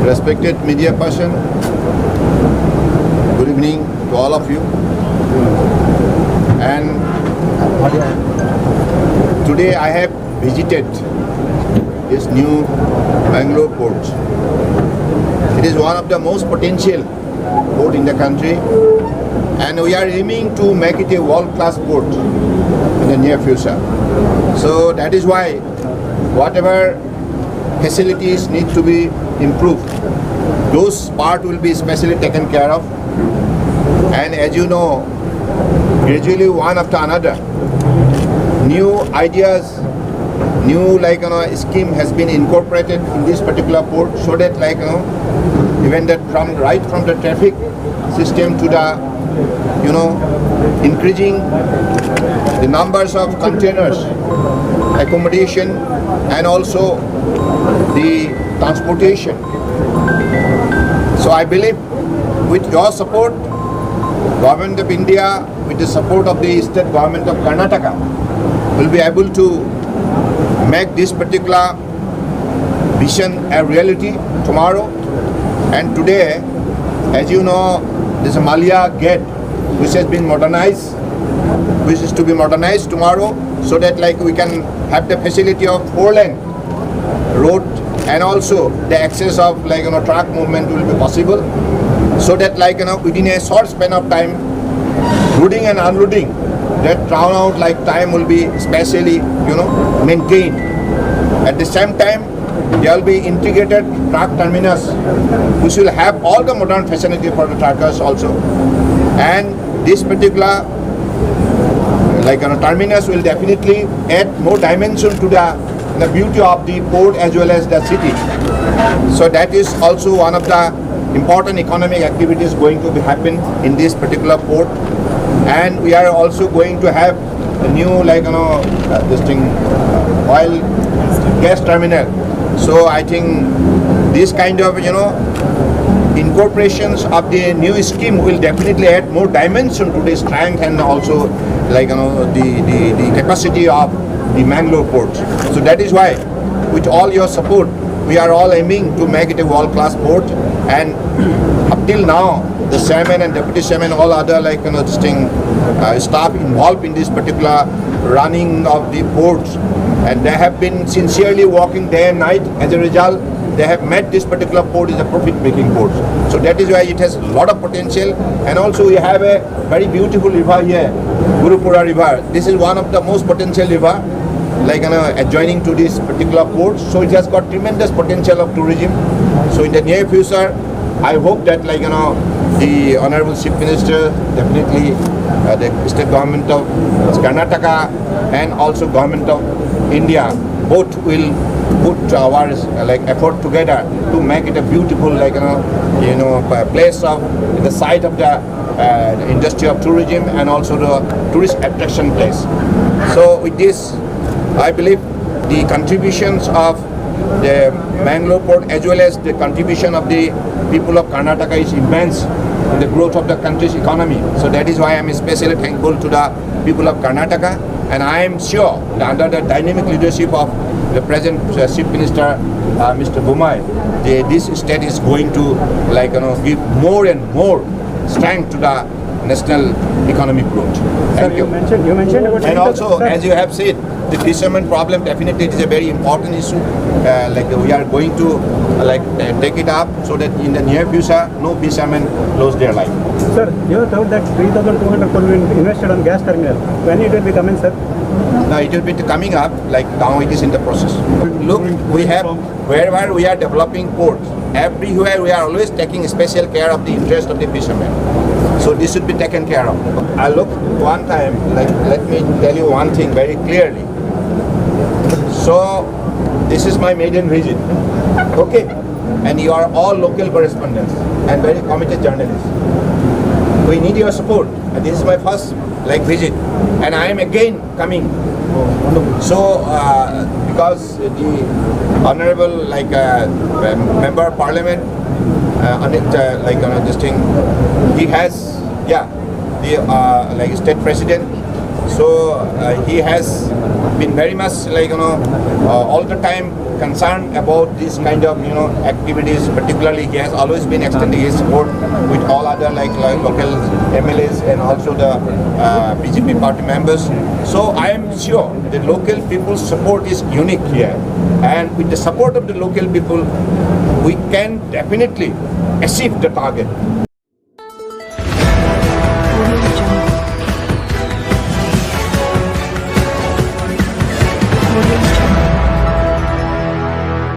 Respected media person, good evening to all of you. And today I have visited this new Bangalore port. It is one of the most potential port in the country, and we are aiming to make it a world-class port in the near future. So that is why whatever facilities need to be improved, those part will be specially taken care of. And as you know, gradually one after another, new ideas, new scheme has been incorporated in this particular port, so that even that right from the traffic system to the increasing the numbers of containers, accommodation, and also the transportation. So I believe with your support, Government of India, with the support of the state government of Karnataka, will be able to make this particular vision a reality tomorrow. And today, as you know, there's a Malia gate which has been modernized, which is to be modernized tomorrow, so that we can have the facility of 4-lane road, and also the access of truck movement will be possible, so that within a short span of time, loading and unloading, that turnout time will be specially maintained. At the same time, there will be integrated truck terminus which will have all the modern facility for the truckers also, and this particular terminus will definitely add more dimension to the beauty of the port as well as the city. So that is also one of the important economic activities going to be happen in this particular port. And we are also going to have a new oil gas terminal. So I think this kind of incorporations of the new scheme will definitely add more dimension to the strength and also the capacity of the Mangalore port. So that is why, with all your support, we are all aiming to make it a world-class port. And up till now, the chairman and deputy chairman, all other staff involved in this particular running of the ports, and they have been sincerely working day and night. As a result, they have made this particular port is a profit-making port. So that is why it has a lot of potential. And also we have a very beautiful river here, Gurupura River. This is one of the most potential river, adjoining to this particular port. So it has got tremendous potential of tourism. So in the near future, I hope that the Honorable Chief Minister, definitely the state government of Karnataka and also government of India, both will put our effort together to make it a beautiful place of the site of the industry of tourism and also the tourist attraction place. So with this, I believe the contributions of the Mangalore port as well as the contribution of the people of Karnataka is immense in the growth of the country's economy. So that is why I am especially thankful to the people of Karnataka, and I am sure that under the dynamic leadership of the present Chief Minister, Mr. Bhumai, this state is going to give more and more strength to the national economic growth. Thank you. You mentioned about and also, as you have said, the fishermen problem definitely it is a very important issue. We are going to take it up so that in the near future, no fishermen lose their life. Sir, you have told that 3,200 crore will be invested on gas terminal. When it will be coming, sir? Now it will be coming up, now it is in the process. Look, we have, wherever we are developing ports, everywhere we are always taking special care of the interest of the fishermen. So this should be taken care of. I look one time, let me tell you one thing very clearly. So this is my maiden visit, okay? And you are all local correspondents and very committed journalists. We need your support. And this is my first visit, and I am again coming. So because the honorable member of parliament, this thing, he has the state president. So he has been very much all the time concerned about this kind of activities. Particularly, he has always been extending his support with all other like local MLAs and also the BJP party members. So I am sure the local people's support is unique here, and with the support of the local people, we can definitely achieve the target.